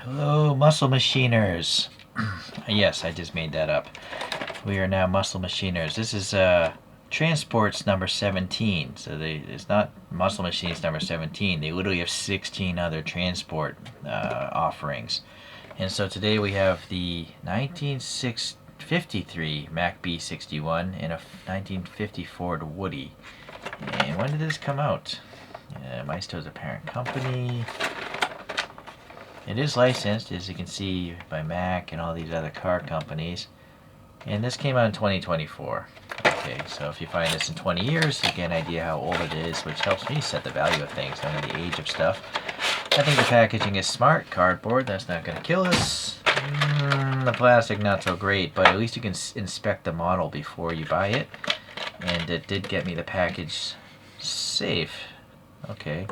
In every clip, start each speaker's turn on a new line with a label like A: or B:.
A: Hello, muscle machiners. Yes, I just made that up. We are now muscle machiners. This is transports number 17. So it's not muscle machines number 17. They literally have 16 other transport offerings. And so today we have the 1953 Mack B-61 and a 1954 Woody. And when did this come out? Maisto is a parent company. It is licensed, as you can see, by Mack and all these other car companies. And this came out in 2024. Okay, so if you find this in 20 years, you get an idea how old it is, which helps me set the value of things, knowing the age of stuff. I think the packaging is smart. Cardboard, that's not going to kill us. The plastic, not so great, but at least you can inspect the model before you buy it. And it did get me the package safe. Okay.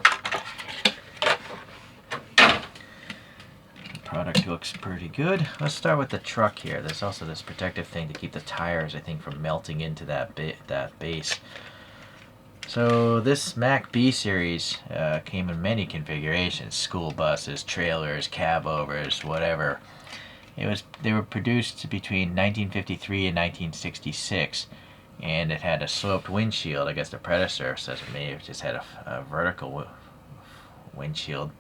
A: Product looks pretty good. Let's start with the truck here. There's also this protective thing to keep the tires, I think, from melting into that base. So this Mack B series came in many configurations: school buses, trailers, cab overs, whatever. They were produced between 1953 and 1966, and it had a sloped windshield. I guess the predecessor says it may have just had a vertical windshield.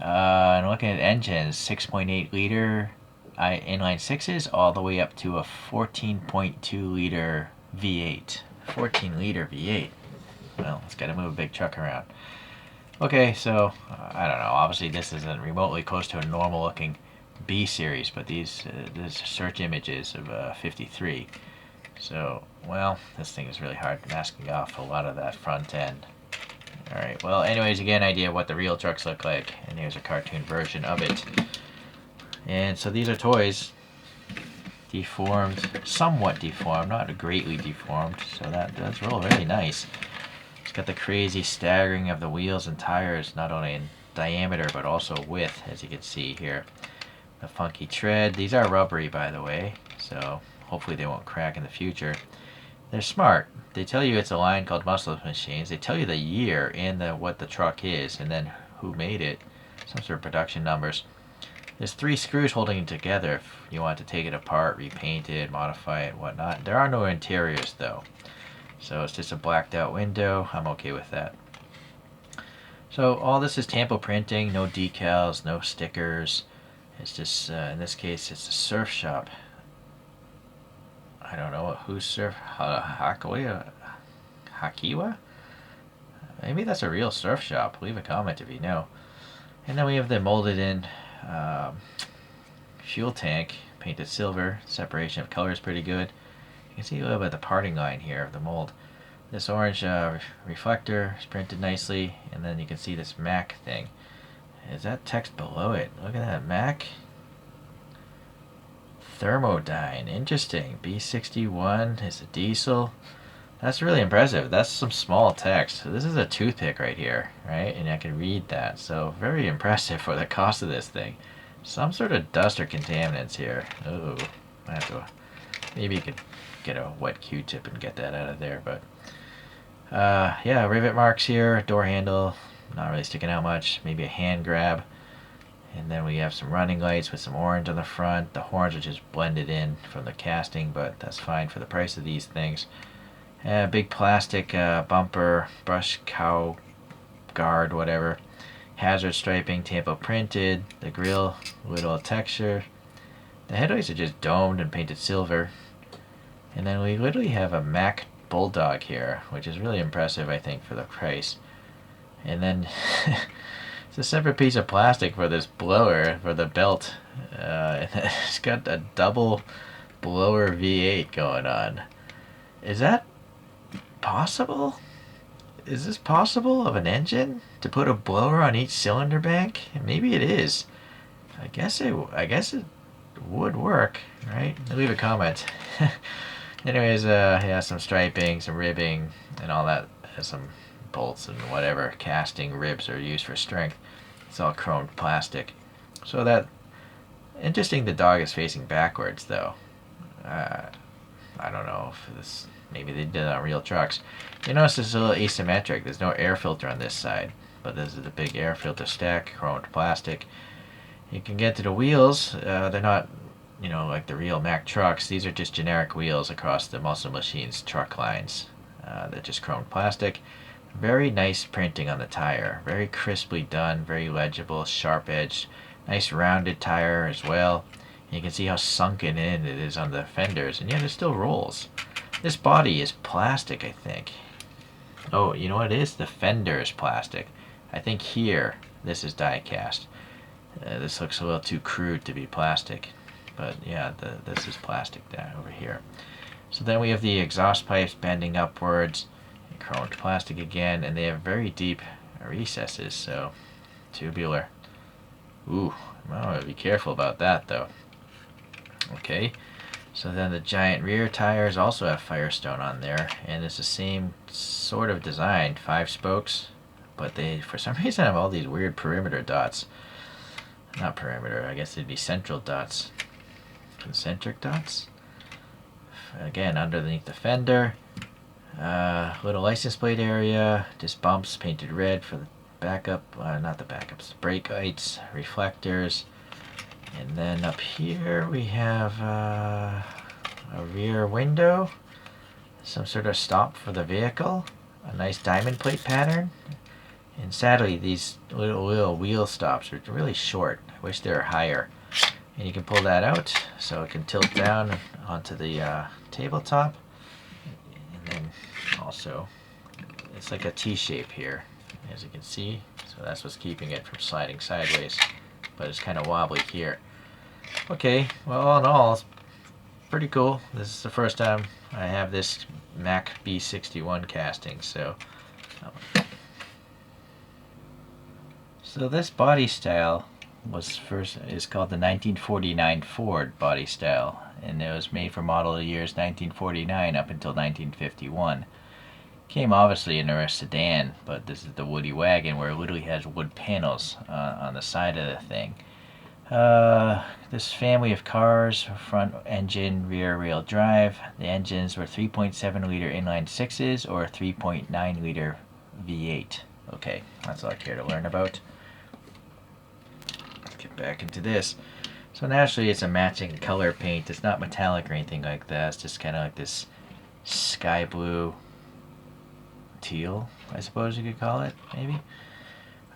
A: And looking at engines, 6.8 liter inline sixes all the way up to a 14.2 liter V8. 14 liter V8. Well, it's got to move a big truck around. Okay, so I don't know. Obviously, this isn't remotely close to a normal looking B series, but these search images of 53. So, well, this thing is really hard masking off a lot of that front end. Alright, well, anyways, you get an idea of what the real trucks look like, and here's a cartoon version of it. And so these are toys, deformed, somewhat deformed, not greatly deformed, so that's real very nice. It's got the crazy staggering of the wheels and tires, not only in diameter but also width, as you can see here. The funky tread. These are rubbery, by the way, so hopefully they won't crack in the future. They're smart. They tell you it's a line called Muscle Machines. They tell you the year and what the truck is, and then who made it, some sort of production numbers. There's 3 screws holding it together if you want to take it apart, repaint it, modify it, whatnot. There are no interiors though, so it's just a blacked out window. I'm okay with that. So all this is tampo printing, no decals, no stickers. It's just, in this case, it's a surf shop. I don't know who's surf Hakiwa? Maybe that's a real surf shop. Leave a comment if you know. And then we have the molded in fuel tank, painted silver. Separation of color is pretty good. You can see a little bit of the parting line here of the mold. This orange reflector is printed nicely, and then you can see this Mack thing. Is that text below it? Look at that, Mack. Thermodyne, interesting. B-61 is a diesel. That's really impressive. That's some small text. So this is a toothpick right here, right? And I can read that. So very impressive for the cost of this thing. Some sort of dust or contaminants here. Oh, I have to. Maybe you could get a wet Q-tip and get that out of there. But yeah, rivet marks here. Door handle, not really sticking out much. Maybe a hand grab. And then we have some running lights with some orange on the front. The horns are just blended in from the casting, but that's fine for the price of these things. Big plastic bumper, brush cow guard, whatever. Hazard striping, tampo printed. The grill, little texture. The headlights are just domed and painted silver. And then we literally have a Mack Bulldog here, which is really impressive, I think, for the price. And then it's a separate piece of plastic for this blower, for the belt. It's got a double blower V8 going on. Is that possible? Is this possible of an engine to put a blower on each cylinder bank? Maybe it is. I guess it would work, right? Leave a comment. Anyways, yeah, some striping, some ribbing, and all that. Some bolts and whatever casting ribs are used for strength. It's all chromed plastic. So that interesting. The dog is facing backwards, though. I don't know if this. Maybe they did it on real trucks. You notice it's a little asymmetric. There's no air filter on this side, but this is a big air filter stack, chromed plastic. You can get to the wheels. They're not, like the real Mack trucks. These are just generic wheels across the Muscle Machines truck lines. They're just chromed plastic. Very nice printing on the tire. Very crisply done, very legible, sharp edged. Nice rounded tire as well. And you can see how sunken in it is on the fenders. And yet it still rolls. This body is plastic, I think. Oh, you know what it is? The fender is plastic. I think here, this is die-cast. This looks a little too crude to be plastic. But yeah, this is plastic down over here. So then we have the exhaust pipes bending upwards. Chromed plastic again, and they have very deep recesses, so tubular. Ooh, well, be careful about that though. Okay, so then the giant rear tires also have Firestone on there, and it's the same sort of design, 5 spokes, but they for some reason have all these weird perimeter dots. Not perimeter, I guess they'd be central dots. Concentric dots. Again, underneath the fender. Little license plate area, just bumps painted red for the backup, not the backups, brake lights, reflectors, and then up here we have a rear window, some sort of stop for the vehicle, a nice diamond plate pattern, and sadly these little wheel stops are really short. I wish they were higher, and you can pull that out so it can tilt down onto the tabletop. And then also, it's like a T-shape here, as you can see. So that's what's keeping it from sliding sideways. But it's kind of wobbly here. Okay, well, all in all, it's pretty cool. This is the first time I have this Mack B-61 casting, so this body style is called the 1949 Ford body style, and it was made for model years 1949 up until 1951. Came obviously in a sedan, but this is the Woody wagon where it literally has wood panels on the side of the thing. This family of cars, front engine, rear wheel drive. The engines were 3.7 liter inline 6s or 3.9 liter V8. Okay, that's all I care to learn about. Let's get back into this. So naturally it's a matching color paint. It's not metallic or anything like that. It's just kind of like this sky blue teal, I suppose you could call it, maybe.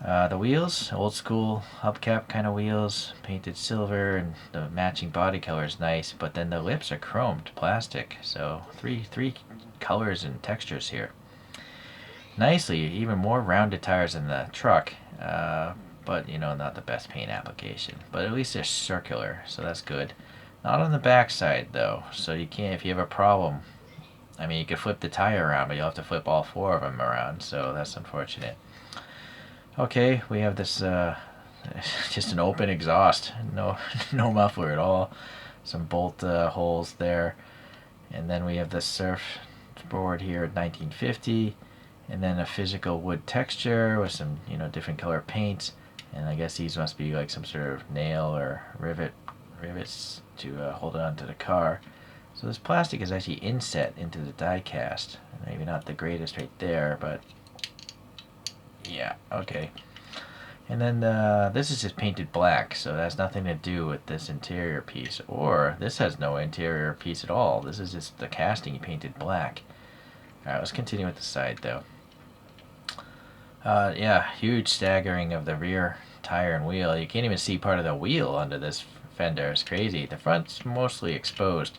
A: The wheels, old school hubcap kind of wheels, painted silver, and the matching body color is nice, but then the lips are chromed plastic, so three colors and textures here. Nicely, even more rounded tires in the truck, but not the best paint application. But at least they're circular, so that's good. Not on the back side though, so you can't, if you have a problem, I mean, you could flip the tire around, but you'll have to flip all 4 of them around, so that's unfortunate. Okay, we have this, just an open exhaust, no muffler at all, some bolt holes there, and then we have the surfboard here at 1950, and then a physical wood texture with some, different color paints, and I guess these must be like some sort of nail or rivets to hold it onto the car. So this plastic is actually inset into the die cast. Maybe not the greatest right there, but yeah, okay. And then this is just painted black, so that has nothing to do with this interior piece. Or this has no interior piece at all. This is just the casting painted black. Alright, let's continue with the side though. Yeah, huge staggering of the rear tire and wheel. You can't even see part of the wheel under this fender. It's crazy. The front's mostly exposed.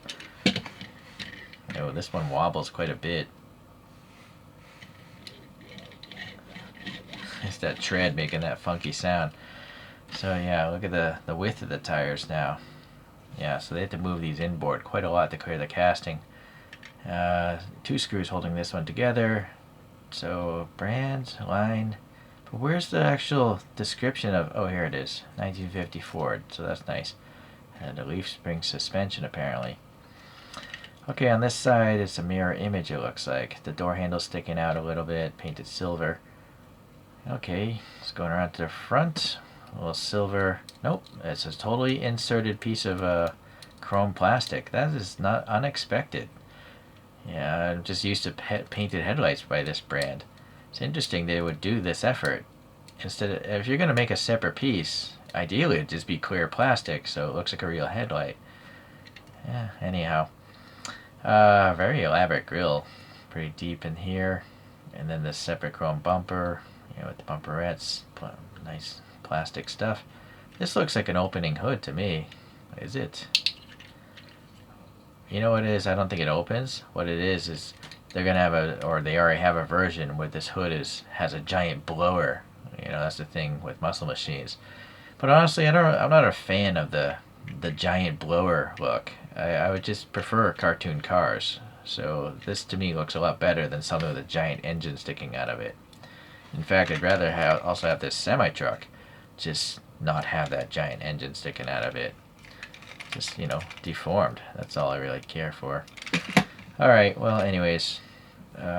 A: Oh, this one wobbles quite a bit. It's that tread making that funky sound. So yeah, look at the width of the tires now. Yeah, so they have to move these inboard quite a lot to clear the casting. 2 screws holding this one together. So brand, line. But where's the actual description of, oh here it is, 1950 Ford, so that's nice. And a leaf spring suspension apparently. Okay, on this side it's a mirror image it looks like. The door handle sticking out a little bit, painted silver. Okay, it's going around to the front. A little silver. Nope, it's a totally inserted piece of chrome plastic. That is not unexpected. Yeah, I'm just used to painted headlights by this brand. It's interesting they would do this effort. Instead of, if you're going to make a separate piece ideally it'd just be clear plastic so it looks like a real headlight. Yeah, anyhow. Very elaborate grill. Pretty deep in here. And then this separate chrome bumper, with the bumperettes. Nice plastic stuff. This looks like an opening hood to me. Is it? You know what it is? I don't think it opens. What it is they're gonna have or they already have a version where this hood has a giant blower. That's the thing with Muscle Machines. But honestly, I'm not a fan of the giant blower look. I would just prefer cartoon cars. So this to me looks a lot better than something with a giant engine sticking out of it. In fact, I'd rather also have this semi-truck just not have that giant engine sticking out of it. Just, deformed. That's all I really care for. Alright, well, anyways,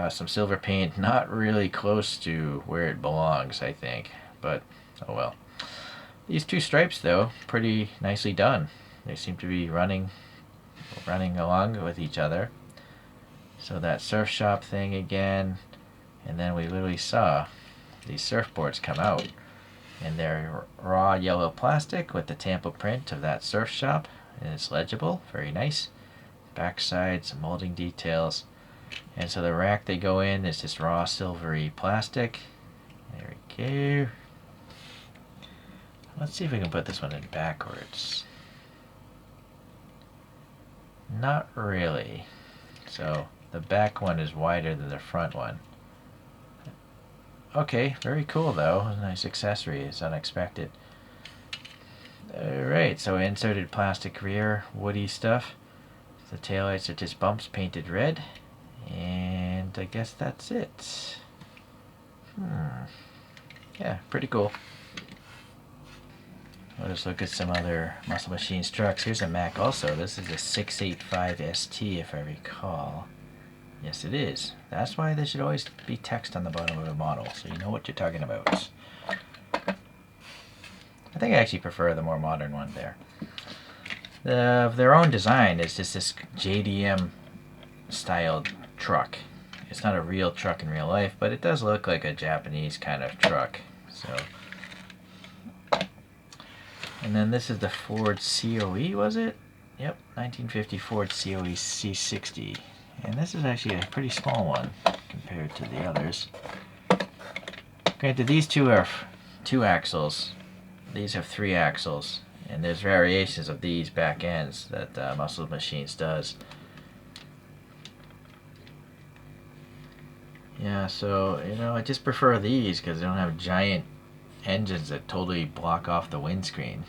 A: some silver paint. Not really close to where it belongs, I think. But, oh well. These two stripes, though, pretty nicely done. They seem to be running along with each other. So that surf shop thing again, and then we literally saw these surfboards come out, and they're raw yellow plastic with the Tampa print of that surf shop, and it's legible, very nice. Backside, some molding details, and so the rack they go in is just raw silvery plastic. There we go. Let's see if we can put this one in backwards. Not really. So the back one is wider than the front one. Okay, very cool though. Nice accessory. It's unexpected. Alright, so inserted plastic rear, woody stuff. The taillights are just bumps painted red. And I guess that's it. Yeah, pretty cool. Let us look at some other Muscle Machines trucks. Here's a Mack also. This is a 685 ST if I recall. Yes, it is. That's why there should always be text on the bottom of a model, so you know what you're talking about. I think I actually prefer the more modern one there. Their own design is just this JDM styled truck. It's not a real truck in real life, but it does look like a Japanese kind of truck. So, and then this is the Ford COE, was it? Yep, 1950 Ford COE C60. And this is actually a pretty small one compared to the others. Granted, these two are 2 axles. These have 3 axles. And there's variations of these back ends that Muscle Machines does. Yeah, so, I just prefer these because they don't have giant engines that totally block off the windscreen.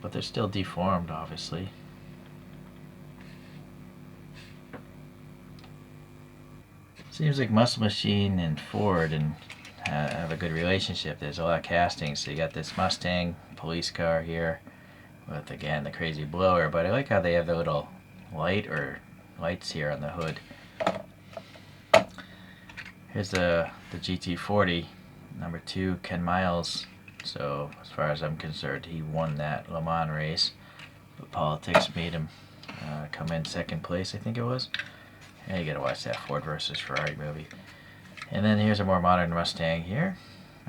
A: But they're still deformed, obviously. Seems like Muscle Machine and Ford have a good relationship. There's a lot of castings. So you got this Mustang police car here with, again, the crazy blower. But I like how they have the little lights here on the hood. Here's the GT40, number 2, Ken Miles. So as far as I'm concerned, he won that Le Mans race. But politics made him come in 2nd place, I think it was. Yeah, you gotta watch that Ford versus Ferrari movie. And then here's a more modern Mustang here.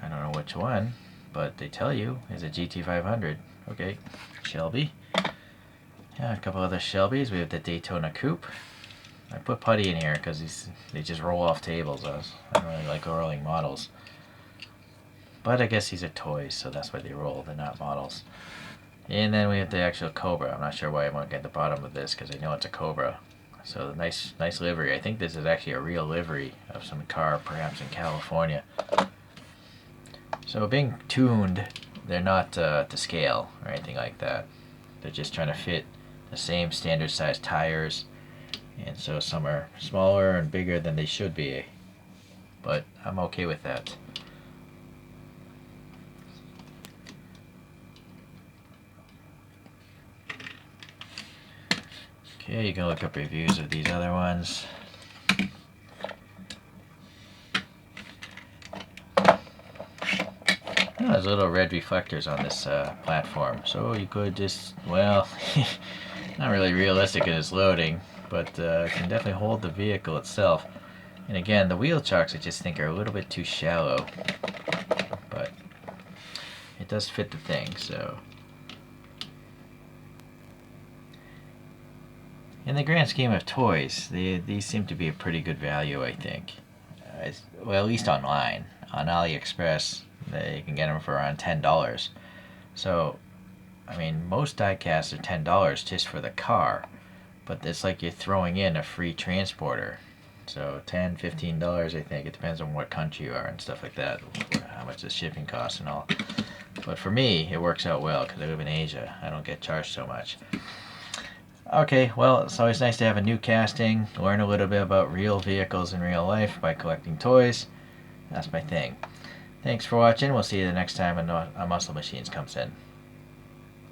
A: I don't know which one, but they tell you is a GT500. Okay, Shelby. Yeah, a couple other Shelbys. We have the Daytona Coupe. I put Putty in here because they just roll off tables. I don't really like rolling models. But I guess these are toys, so that's why they roll. They're not models. And then we have the actual Cobra. I'm not sure why I won't get the bottom of this because I know it's a Cobra. So nice livery. I think this is actually a real livery of some car, perhaps in California. So being tuned, they're not to scale or anything like that. They're just trying to fit the same standard size tires, and so some are smaller and bigger than they should be. But I'm okay with that. Okay, you can look up reviews of these other ones. Oh, there's little red reflectors on this platform, so you could just, well, not really realistic in its loading, but can definitely hold the vehicle itself. And again, the wheel chocks I just think are a little bit too shallow, but it does fit the thing. So in the grand scheme of toys, these seem to be a pretty good value, I think. Well, at least online. On AliExpress, you can get them for around $10. So, I mean, most diecasts are $10 just for the car, but it's like you're throwing in a free transporter. So $10, $15, I think. It depends on what country you are and stuff like that, how much the shipping costs and all. But for me, it works out well because I live in Asia. I don't get charged so much. Okay, well, it's always nice to have a new casting, learn a little bit about real vehicles in real life by collecting toys. That's my thing. Thanks for watching. We'll see you the next time a Muscle Machines comes in.